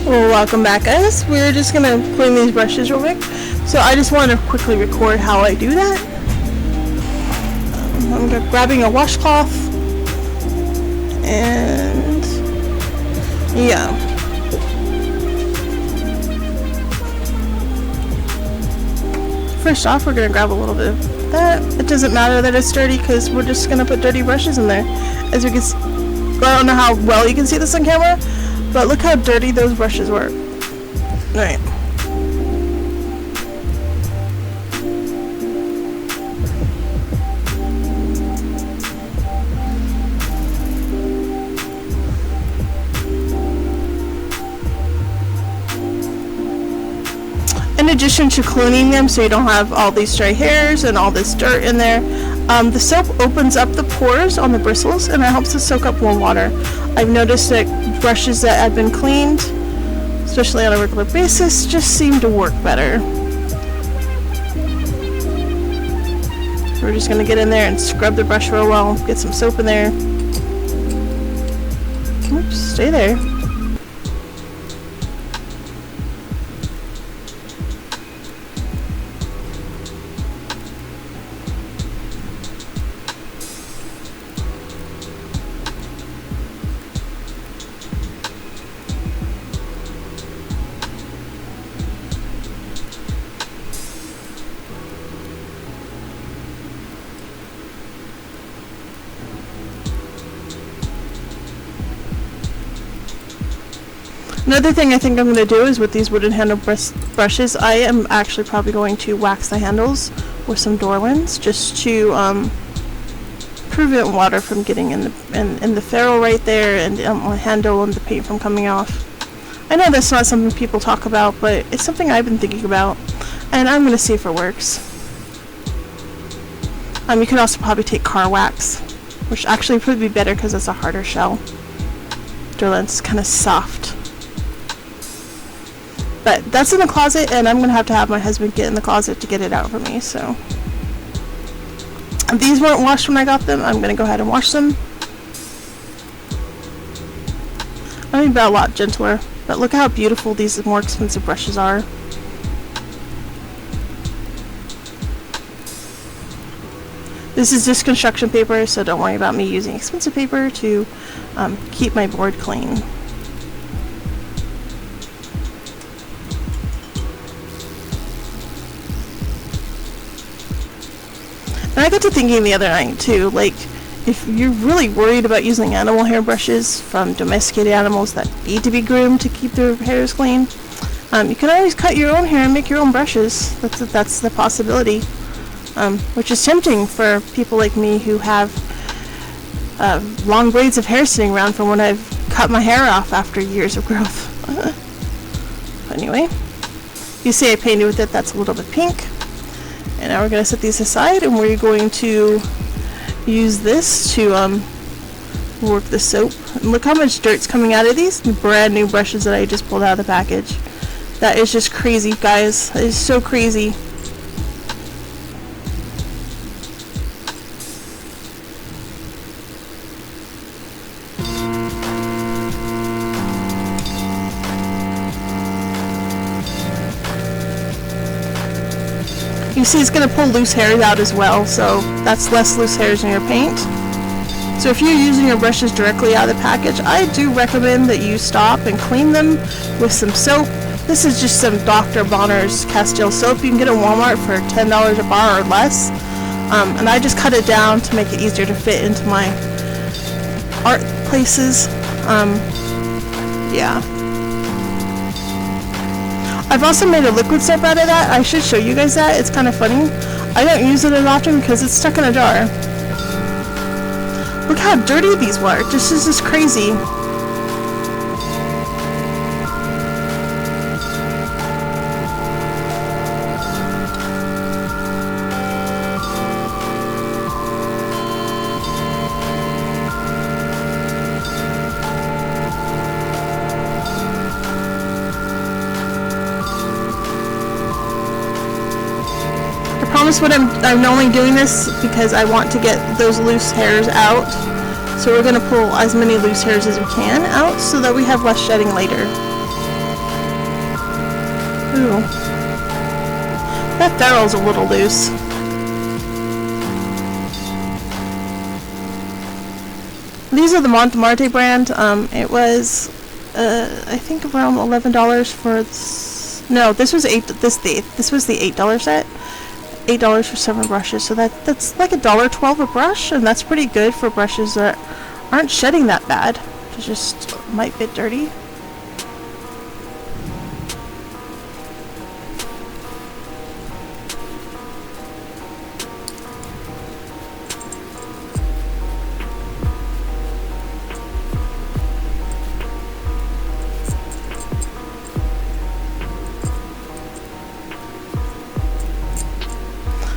Well, welcome back, guys. We're just gonna clean these brushes real quick. So I just want to quickly record how I do that. I'm grabbing a washcloth, and yeah. First off, we're gonna grab a little bit of that. It doesn't matter that it's dirty because we're just gonna put dirty brushes in there. As you can see, I don't know how well you can see this on camera, but look how dirty those brushes were. Alright. In addition to cleaning them so you don't have all these stray hairs and all this dirt in there, the soap opens up the pores on the bristles and it helps to soak up warm water. I've noticed that brushes that have been cleaned, especially on a regular basis, just seem to work better. We're just going to get in there and scrub the brush real well, get some soap in there. Oops, stay there. Another thing I think I'm going to do is with these wooden handle brushes, I am actually probably going to wax the handles with some door lens just to prevent water from getting in the ferrule right there and on the handle and the paint from coming off. I know that's not something people talk about, but it's something I've been thinking about, and I'm going to see if it works. You can also probably take car wax, which actually would be better because it's a harder shell. Door lens is kind of soft. But that's in the closet, and I'm going to have my husband get in the closet to get it out for me, so. These weren't washed when I got them. I'm going to go ahead and wash them. I mean, a lot gentler. But look how beautiful these more expensive brushes are. This is just construction paper, so don't worry about me using expensive paper to keep my board clean. And I got to thinking the other night too, like, if you're really worried about using animal hair brushes from domesticated animals that need to be groomed to keep their hairs clean, you can always cut your own hair and make your own brushes. That's the possibility, which is tempting for people like me who have long braids of hair sitting around from when I've cut my hair off after years of growth. Anyway, you see I painted with it, that's a little bit pink. And now we're going to set these aside, and we're going to use this to work the soap. And look how much dirt's coming out of these brand new brushes that I just pulled out of the package. That is just crazy, guys. That is so crazy. You see it's going to pull loose hairs out as well, so that's less loose hairs in your paint. So if you're using your brushes directly out of the package, I do recommend that you stop and clean them with some soap. This is just some Dr. Bonner's Castile soap. You can get it at Walmart for $10 a bar or less. And I just cut it down to make it easier to fit into my art places. Yeah. I've also made a liquid soap out of that. I should show you guys that. It's kind of funny. I don't use it as often because it's stuck in a jar. Look how dirty these were. This is just crazy. When I'm only doing this because I want to get those loose hairs out. So we're going to pull as many loose hairs as we can out so that we have less shedding later. Ooh. That ferrule's a little loose. These are the Montmartre brand. It was, I think around $11 for no, this was this was the $8 set. $8 for 7 brushes, so that's like $1.12 a brush, and that's pretty good for brushes that aren't shedding that bad. They're just might bit dirty.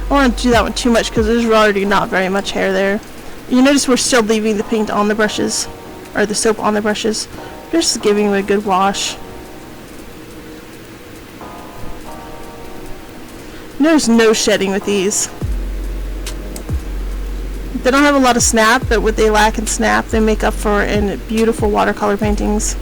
I don't want to do that one too much because there's already not very much hair there. You notice we're still leaving the paint on the brushes, or the soap on the brushes. Just giving them a good wash. There's no shedding with these. They don't have a lot of snap, but what they lack in snap, they make up for in beautiful watercolor paintings.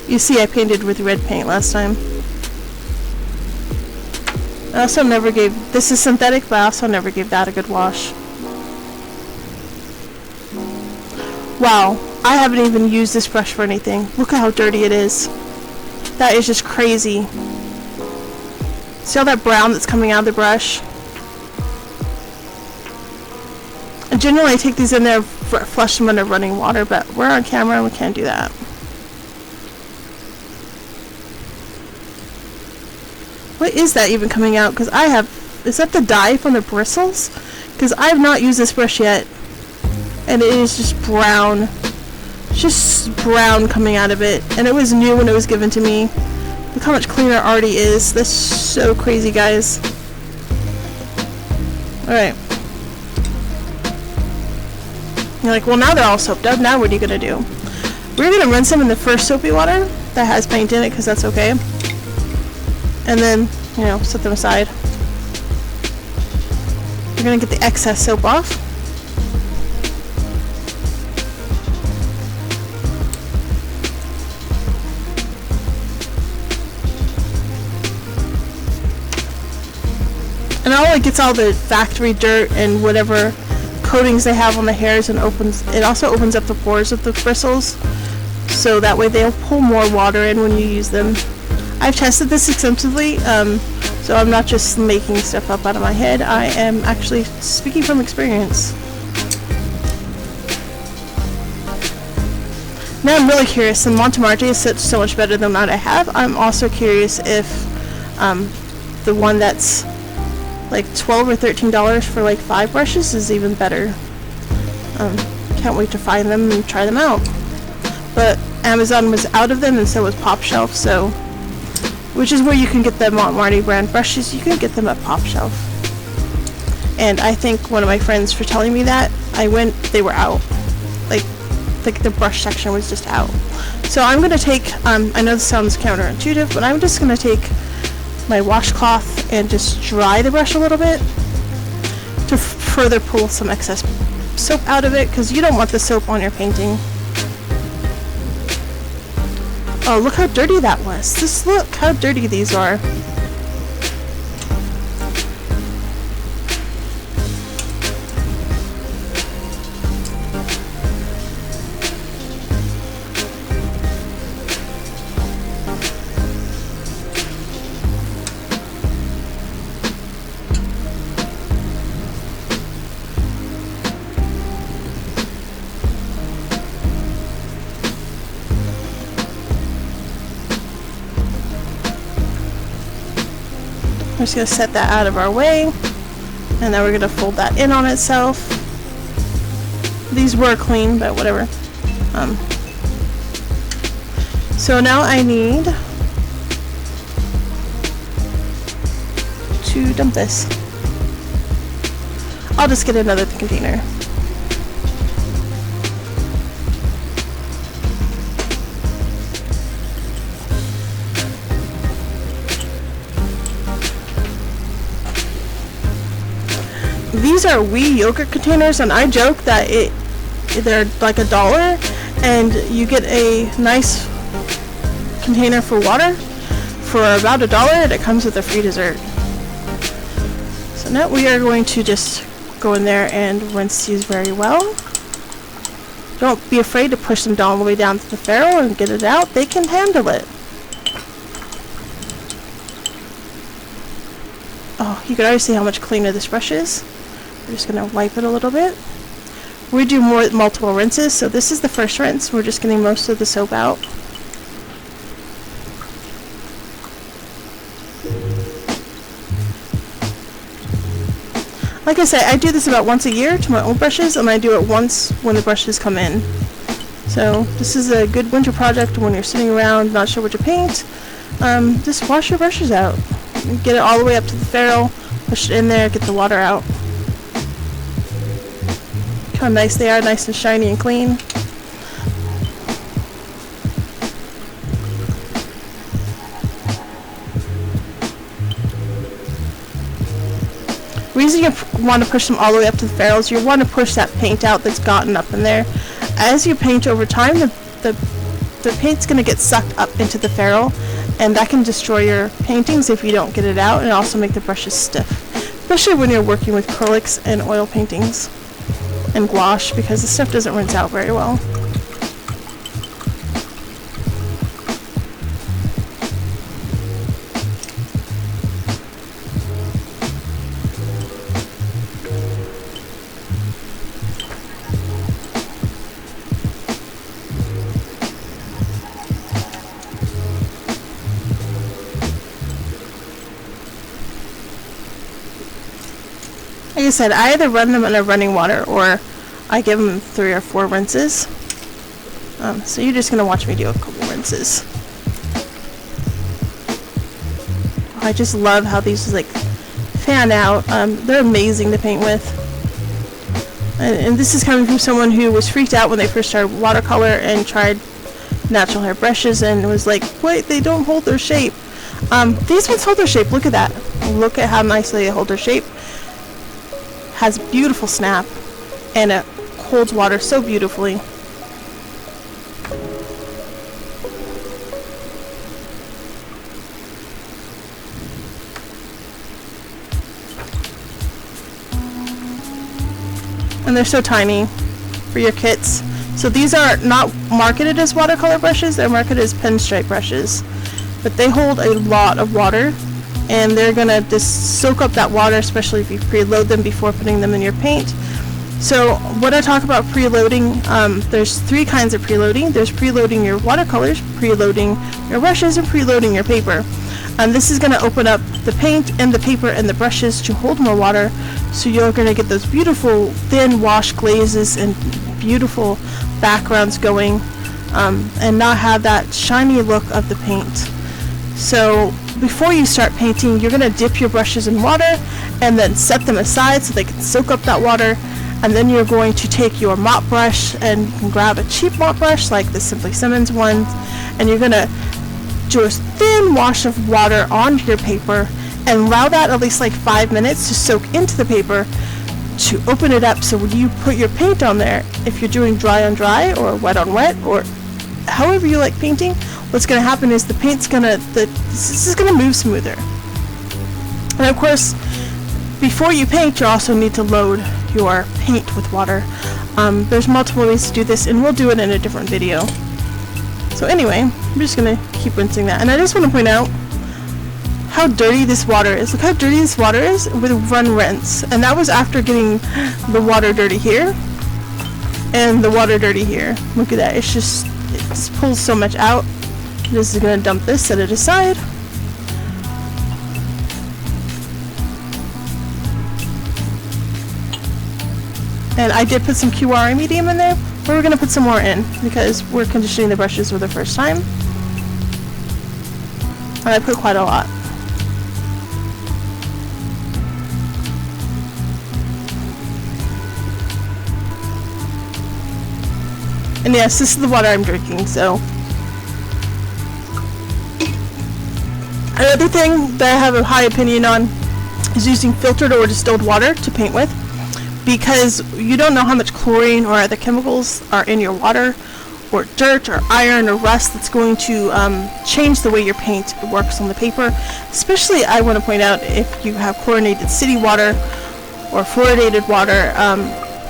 You see, I painted with red paint last time. I also never gave, this is synthetic, but I also never gave that a good wash. Wow, I haven't even used this brush for anything. Look at how dirty it is. That is just crazy. See all that brown that's coming out of the brush? And generally I take these in there, flush them under running water, but we're on camera and we can't do that. What is that even coming out? Because I have... Is that the dye from the bristles? Because I have not used this brush yet. And it is just brown. Just brown coming out of it. And it was new when it was given to me. Look how much cleaner it already is. That's so crazy, guys. Alright. You're like, well, now they're all soaped up. Now what are you going to do? We're going to rinse them in the first soapy water that has paint in it, because that's okay. And then, you know, set them aside. We're going to get the excess soap off. And it gets all the factory dirt and whatever coatings they have on the hairs, and it also opens up the pores of the bristles, so that way they'll pull more water in when you use them. I've tested this extensively, so I'm not just making stuff up out of my head. I am actually speaking from experience. Now I'm really curious, and Montmartre is so much better than what I have. I'm also curious if the one that's like $12 or $13 for like 5 brushes is even better. Can't wait to find them and try them out. But Amazon was out of them, and so was Pop Shelf, so... Which is where you can get the Montmartre brand brushes. You can get them at Pop Shelf. And I thank one of my friends for telling me that. I went, they were out. Like the brush section was just out. So I'm going to take, I know this sounds counterintuitive, but I'm just going to take my washcloth and just dry the brush a little bit to further pull some excess soap out of it, because you don't want the soap on your painting. Oh, look how dirty that was. Just look how dirty these are. We're just going to set that out of our way, and then we're going to fold that in on itself. These were clean, but whatever. So now I need to dump this. I'll just get another container. These are wee yogurt containers, and I joke that they're like $1, and you get a nice container for water for about $1, and it comes with a free dessert. So now we are going to just go in there and rinse these very well. Don't be afraid to push them all the way down to the ferrule and get it out. They can handle it. Oh, you can already see how much cleaner this brush is. We're just going to wipe it a little bit. We do multiple rinses, so this is the first rinse. We're just getting most of the soap out. Like I say, I do this about once a year to my old brushes, and I do it once when the brushes come in. So this is a good winter project when you're sitting around not sure what to paint. Just wash your brushes out. Get it all the way up to the ferrule, push it in there, get the water out. Look how nice they are, nice and shiny and clean. The reason you want to push them all the way up to the ferrule is you want to push that paint out that's gotten up in there. As you paint over time, the paint's going to get sucked up into the ferrule, and that can destroy your paintings if you don't get it out, and also make the brushes stiff, especially when you're working with acrylics and oil paintings and gouache, because the stuff doesn't rinse out very well. Like I said, I either run them in a running water or I give them 3 or 4 rinses. So you're just going to watch me do a couple rinses. I just love how these like fan out. They're amazing to paint with. And this is coming from someone who was freaked out when they first started watercolor and tried natural hair brushes and was like, wait, they don't hold their shape. These ones hold their shape. Look at that. Look at how nicely they hold their shape. Has beautiful snap, and it holds water so beautifully. And they're so tiny for your kits. So these are not marketed as watercolor brushes, they're marketed as pinstripe brushes. But they hold a lot of water, and they're gonna just soak up that water, especially if you preload them before putting them in your paint. So when I talk about preloading, there's 3 kinds of preloading. There's preloading your watercolors, preloading your brushes, and preloading your paper. This is gonna open up the paint and the paper and the brushes to hold more water, so you're gonna get those beautiful thin wash glazes and beautiful backgrounds going, and not have that shiny look of the paint. So before you start painting, you're going to dip your brushes in water and then set them aside so they can soak up that water, and then you're going to take your mop brush, and you can grab a cheap mop brush like the Simply Simmons one, and you're going to do a thin wash of water onto your paper and allow that at least like 5 minutes to soak into the paper to open it up. So when you put your paint on there, if you're doing dry on dry or wet on wet or however you like painting, what's going to happen is the paint's this is going to move smoother. And of course, before you paint, you also need to load your paint with water. There's multiple ways to do this, and we'll do it in a different video. So anyway, I'm just going to keep rinsing that. And I just want to point out how dirty this water is. Look how dirty this water is with one rinse. And that was after getting the water dirty here and the water dirty here. Look at that. It just pulls so much out. This is going to dump this, set it aside. And I did put some QRA medium in there, but we're going to put some more in because we're conditioning the brushes for the first time. And I put quite a lot. And yes, this is the water I'm drinking, so. Another thing that I have a high opinion on is using filtered or distilled water to paint with. because you don't know how much chlorine or other chemicals are in your water, or dirt or iron or rust that's going to change the way your paint works on the paper. Especially, I want to point out, if you have chlorinated city water or fluoridated water,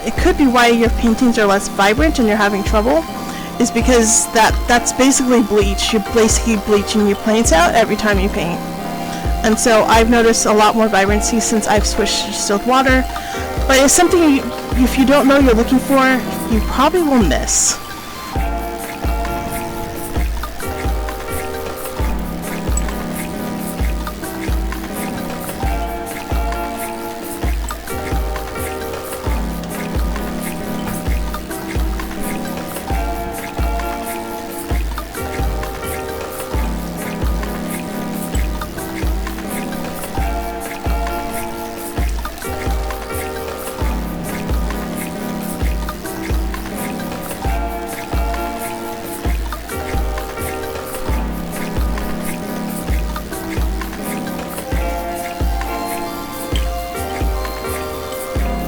it could be why your paintings are less vibrant and you're having trouble, is because that's basically bleach. You're basically bleaching your paints out every time you paint. And so I've noticed a lot more vibrancy since I've switched to distilled water. But it's something if you don't know you're looking for, you probably will miss.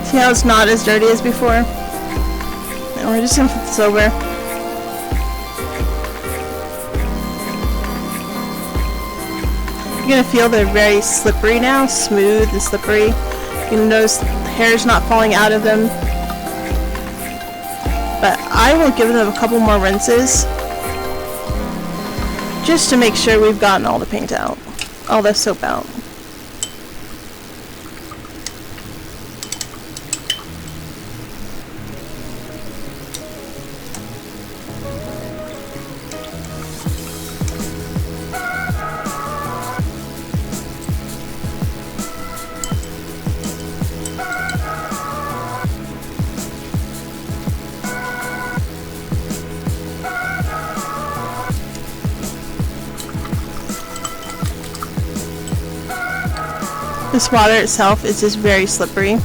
See how it's not as dirty as before? And we're just gonna flip this over. You're gonna feel they're very slippery now, smooth and slippery. You can notice the hair's not falling out of them. But I will give them a couple more rinses just to make sure we've gotten all the paint out, all the soap out. This water itself is just very slippery.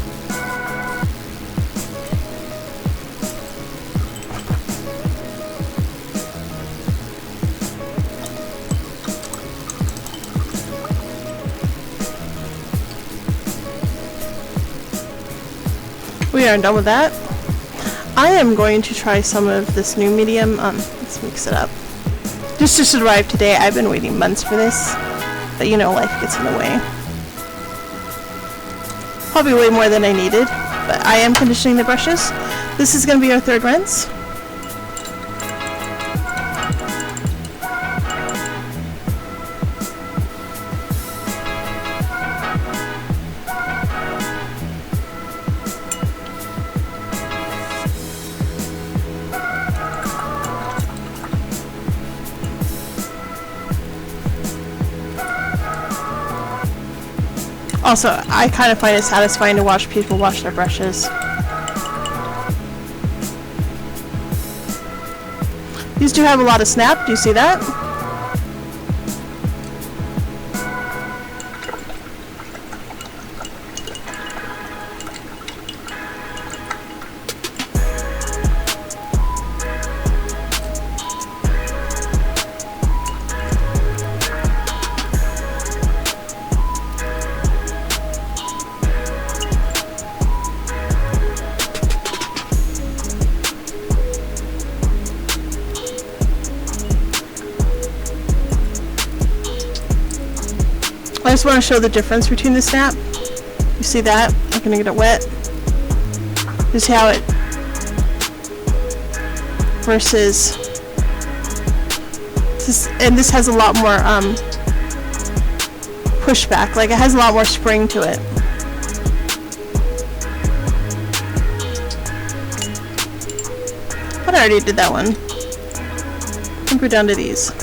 We are done with that. I am going to try some of this new medium. Let's mix it up. This just arrived today. I've been waiting months for this, but you know, life gets in the way. Probably way more than I needed, but I am conditioning the brushes. This is going to be our third rinse. Also, I kind of find it satisfying to watch people wash their brushes. These do have a lot of snap, do you see that? I just want to show the difference between the snap. You see that? I'm going to get it wet. Just how it versus this, and this has a lot more pushback. Like, it has a lot more spring to it. But I already did that one. I think we're down to these.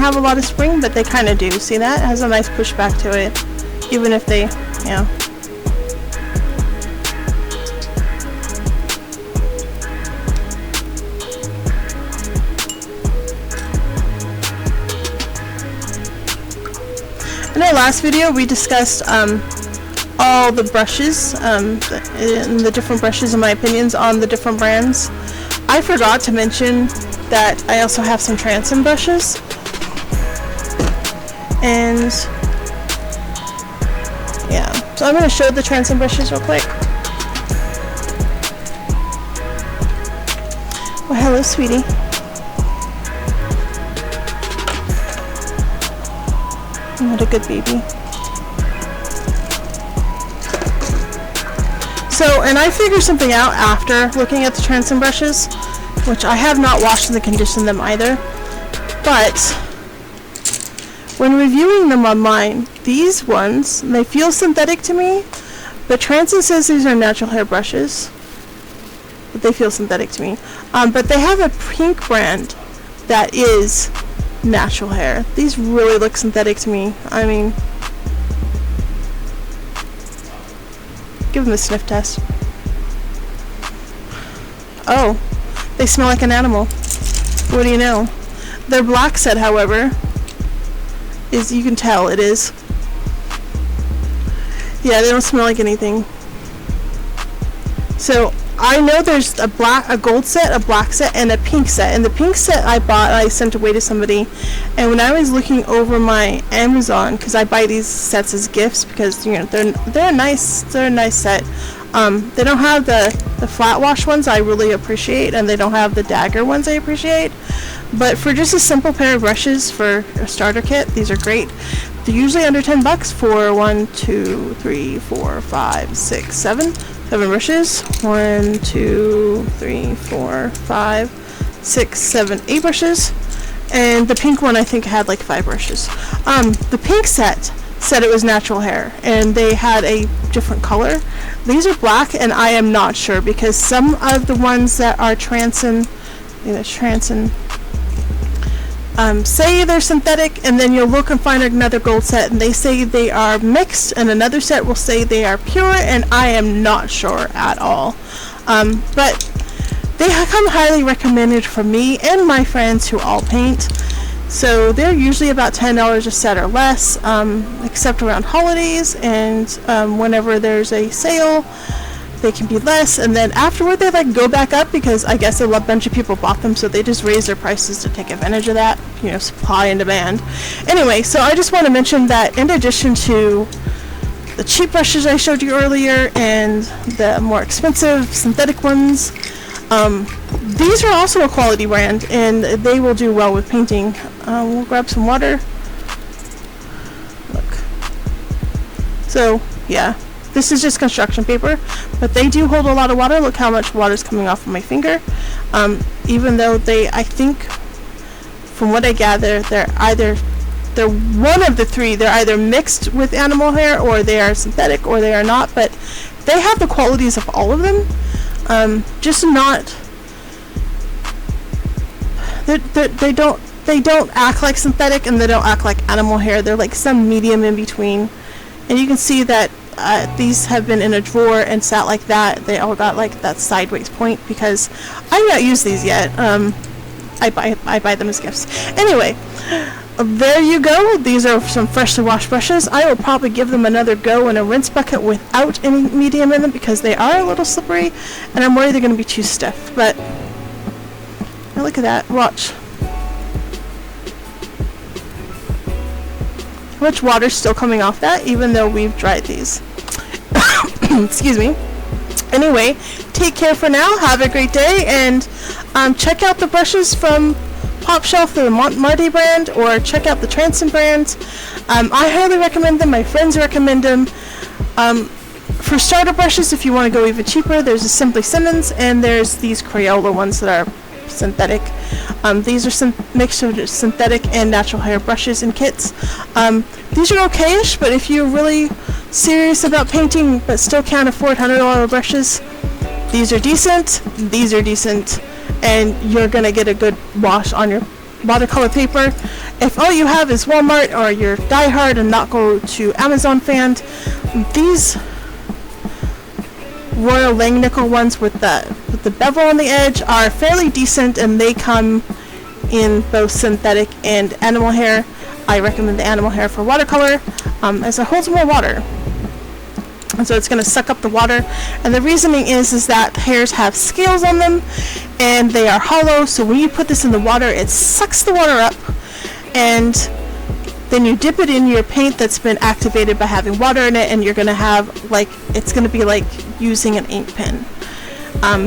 have a lot of spring, but they kind of do. See that? It has a nice pushback to it, even if they, yeah. In our last video, we discussed all the brushes, and the different brushes and my opinions on the different brands. I forgot to mention that I also have some transom brushes, and yeah, so I'm going to show the transom brushes real quick. Well, hello, sweetie. What a good baby. So, and I figured something out after looking at the transom brushes, which I have not washed and conditioned them either, but when reviewing them online, these ones, they feel synthetic to me, but Transom says these are natural hair brushes, but they feel synthetic to me. But they have a pink brand that is natural hair. These really look synthetic to me. I mean, give them a sniff test. Oh, they smell like an animal. What do you know? Their black set, however, is, you can tell it is. Yeah, they don't smell like anything. So I know there's a gold set, a black set, and a pink set. And the pink set I bought, I sent away to somebody. And when I was looking over my Amazon, because I buy these sets as gifts because, you know, they're a nice set. They don't have the flat wash ones I really appreciate, and they don't have the dagger ones I appreciate. But for just a simple pair of brushes for a starter kit, these are great. They're usually under $10 for 1, 2, 3, 4, 5, 6, 7 brushes. 1, 2, 3, 4, 5, 6, 7, 8 brushes. And the pink one I think had like 5 brushes. The pink set said it was natural hair, and they had a different color. These are black, and I am not sure because some of the ones that are transom, say they're synthetic, and then you'll look and find another gold set and they say they are mixed, and another set will say they are pure, and I am not sure at all. But they come highly recommended from me and my friends who all paint. So they're usually about $10 a set or less, except around holidays, and whenever there's a sale they can be less, and then afterward they like go back up because I guess a bunch of people bought them, so they just raise their prices to take advantage of that, you know, supply and demand. Anyway, so I just want to mention that in addition to the cheap brushes I showed you earlier and the more expensive synthetic ones, these are also a quality brand, and they will do well with painting. We'll grab some water. Look. So, yeah. This is just construction paper, but they do hold a lot of water. Look how much water is coming off of my finger. Even though I think, from what I gather, they're one of the three. They're either mixed with animal hair, or they are synthetic, or they are not. But they have the qualities of all of them. Just not. They don't act like synthetic, and they don't act like animal hair. They're like some medium in between, and you can see that. These have been in a drawer and sat like that. They all got like that sideways point because I've not used these yet. I buy them as gifts. Anyway, there you go. These are some freshly washed brushes. I will probably give them another go in a rinse bucket without any medium in them because they are a little slippery, and I'm worried they're going to be too stiff. But now look at that. Watch. Much water's still coming off that, even though we've dried these. Excuse me. Anyway, take care for now. Have a great day, and check out the brushes from Pop Shelf, the Marty brand, or check out the Transom brand. I highly recommend them. My friends recommend them. For starter brushes, if you want to go even cheaper, there's a Simply Simmons, and there's these Crayola ones that are synthetic. These are mixed of synthetic and natural hair brushes and kits. These are okay-ish, but if you're really serious about painting but still can't afford $100 brushes, these are decent, and you're gonna get a good wash on your watercolor paper. If all you have is Walmart or you're diehard and not go to Amazon fan, these Royal Langnickel ones with the bevel on the edge are fairly decent, and they come in both synthetic and animal hair. I recommend the animal hair for watercolor, as it holds more water. And so it's going to suck up the water. And the reasoning is that hairs have scales on them, and they are hollow. So when you put this in the water, it sucks the water up, and then you dip it in your paint that's been activated by having water in it, and you're going to have, like, it's going to be like using an ink pen.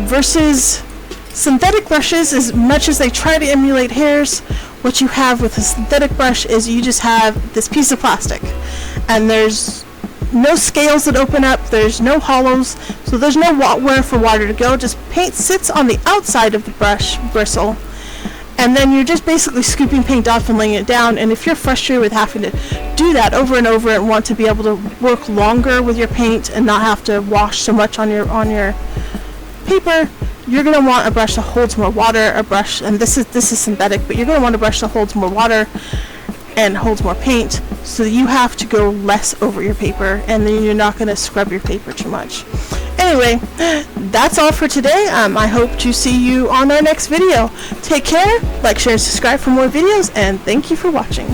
Versus synthetic brushes, as much as they try to emulate hairs, what you have with a synthetic brush is you just have this piece of plastic, and there's no scales that open up, there's no hollows, so there's nowhere for water to go. Just paint sits on the outside of the brush bristle, and then you're just basically scooping paint off and laying it down. And if you're frustrated with having to do that over and over and want to be able to work longer with your paint and not have to wash so much on your paper, you're going to want a brush that holds more water, and this is synthetic, but you're going to want a brush that holds more water and holds more paint, so you have to go less over your paper, and then you're not going to scrub your paper too much. Anyway, that's all for today. I hope to see you on our next video. Take care, like, share, and subscribe for more videos, and thank you for watching.